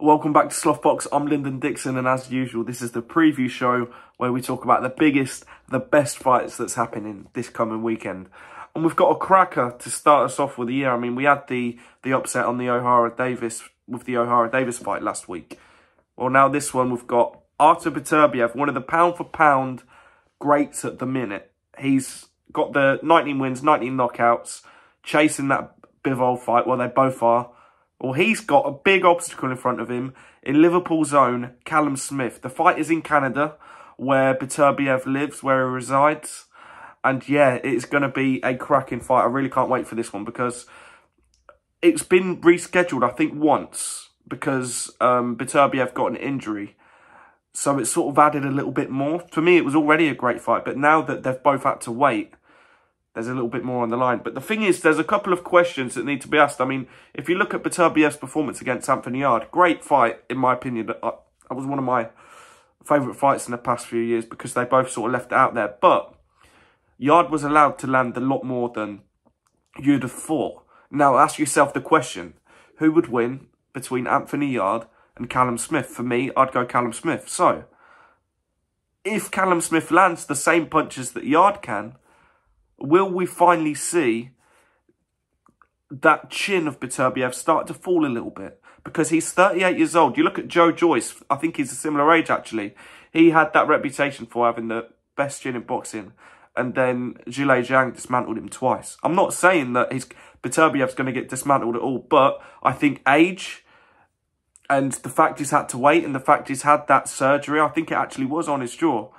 Welcome back to Slothbox. I'm Lyndon Dixon, and as usual, this is the preview show where we talk about the biggest, the best fights that's happening this coming weekend. And we've got a cracker to start us off with the year. I mean, we had the upset on the O'Hara Davis with the O'Hara Davis fight last week. Well, now this one we've got Artur Beterbiev, one of the pound for pound greats at the minute. He's got the 19 wins, 19 knockouts, chasing that Bivol fight. Well, they both are. Well, he's got a big obstacle in front of him in Liverpool's own Callum Smith. The fight is in Canada, where Beterbiev lives, where he resides. And yeah, it's going to be a cracking fight. I really can't wait for this one because it's been rescheduled, I think, once because Beterbiev got an injury. So it's sort of added a little bit more. For me, it was already a great fight, but now that they've both had to wait, there's a little bit more on the line. But the thing is, there's a couple of questions that need to be asked. I mean, if you look at Beterbiev's performance against Anthony Yarde, great fight, in my opinion. That was one of my favourite fights in the past few years because they both sort of left it out there. But Yarde was allowed to land a lot more than you'd have thought. Now, ask yourself the question, who would win between Anthony Yarde and Callum Smith? For me, I'd go Callum Smith. So, if Callum Smith lands the same punches that Yarde can, will we finally see that chin of Beterbiev start to fall a little bit? Because he's 38 years old. You look at Joe Joyce, I think he's a similar age actually. He had that reputation for having the best chin in boxing. And then Zhilei Zhang dismantled him twice. I'm not saying that Beterbiev's going to get dismantled at all, but I think age and the fact he's had to wait and the fact he's had that surgery, I think it actually was on his jaw.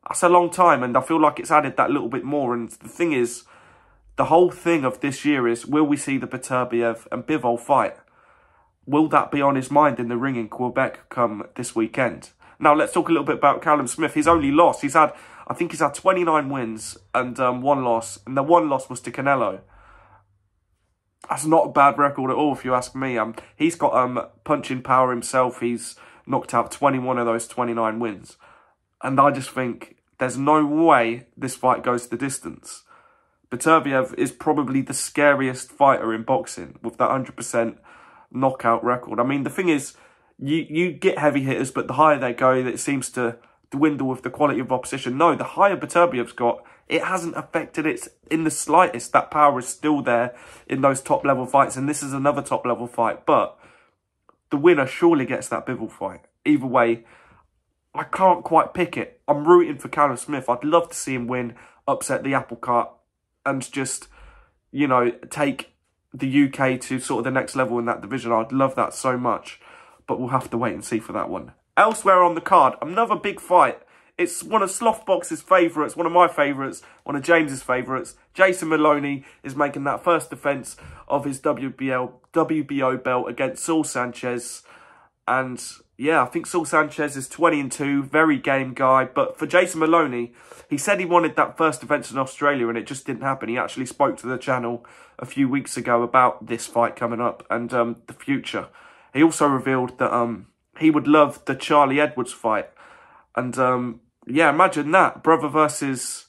That's a long time, and I feel like it's added that little bit more. And the thing is, the whole thing of this year is, will we see the Beterbiev and Bivol fight? Will that be on his mind in the ring in Quebec come this weekend? Now, let's talk a little bit about Callum Smith. He's only lost. I think he's had 29 wins and one loss. And the one loss was to Canelo. That's not a bad record at all, if you ask me. He's got punching power himself. He's knocked out 21 of those 29 wins. And I just think there's no way this fight goes the distance. Beterbiev is probably the scariest fighter in boxing with that 100% knockout record. I mean, the thing is, you get heavy hitters, but the higher they go, it seems to dwindle with the quality of opposition. No, the higher Beterbiev's got, it hasn't affected it in the slightest. That power is still there in those top-level fights, and this is another top-level fight. But the winner surely gets that Bivol fight. Either way, I can't quite pick it. I'm rooting for Callum Smith. I'd love to see him win, upset the apple cart, and just, you know, take the UK to sort of the next level in that division. I'd love that so much. But we'll have to wait and see for that one. Elsewhere on the card, another big fight. It's one of Slothbox's favourites, one of my favourites, one of James's favourites. Jason Maloney is making that first defence of his WBO belt against Saul Sanchez. And yeah, I think Saul Sanchez is 20-2, very game guy. But for Jason Maloney, he said he wanted that first defence in Australia and it just didn't happen. He actually spoke to the channel a few weeks ago about this fight coming up and the future. He also revealed that he would love the Charlie Edwards fight. And yeah, imagine that. Brother versus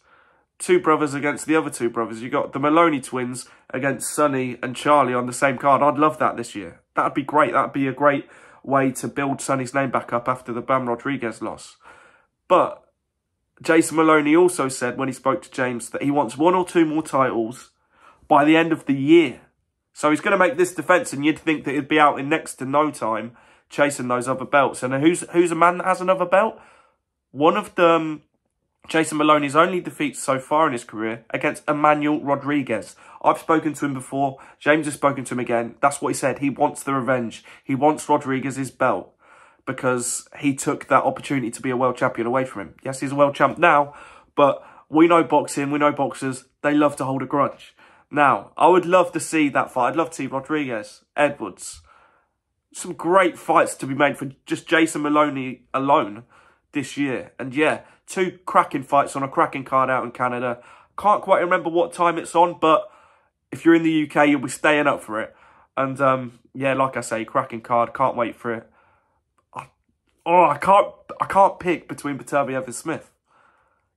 two brothers against the other two brothers. You got the Maloney twins against Sonny and Charlie on the same card. I'd love that this year. That'd be great. That'd be a great way to build Sonny's name back up after the Bam Rodriguez loss. But Jason Maloney also said when he spoke to James that he wants 1 or 2 more titles by the end of the year. So he's going to make this defence, and you'd think that he'd be out in next to no time chasing those other belts. And who's a man that has another belt? One of them, Jason Maloney's only defeats so far in his career against Emmanuel Rodriguez. I've spoken to him before. James has spoken to him again. That's what he said. He wants the revenge. He wants Rodriguez's belt because he took that opportunity to be a world champion away from him. Yes, he's a world champ now, but we know boxing, we know boxers, they love to hold a grudge. Now, I would love to see that fight. I'd love to see Rodriguez, Edwards. Some great fights to be made for just Jason Maloney alone this year. And yeah, 2 cracking fights on a cracking card out in Canada. Can't quite remember what time it's on, but if you're in the UK, you'll be staying up for it. And yeah, like I say, cracking card. Can't wait for it. I can't pick between Beterbiev and Smith.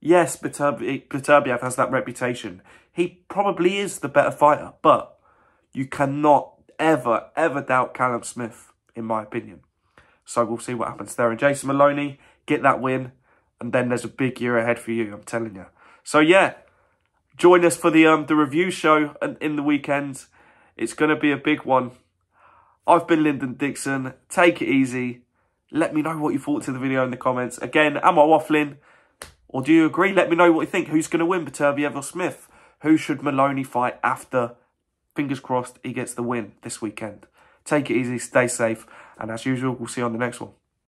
Yes, Beterbiev has that reputation. He probably is the better fighter, but you cannot ever doubt Callum Smith, in my opinion. So we'll see what happens there. And Jason Maloney, get that win. And then there's a big year ahead for you, I'm telling you. So yeah, join us for the review show in the weekend. It's going to be a big one. I've been Lyndon Dixon. Take it easy. Let me know what you thought to the video in the comments. Again, am I waffling? Or do you agree? Let me know what you think. Who's going to win, Beterbiev or Smith? Who should Maloney fight after? Fingers crossed he gets the win this weekend. Take it easy, stay safe. And as usual, we'll see you on the next one.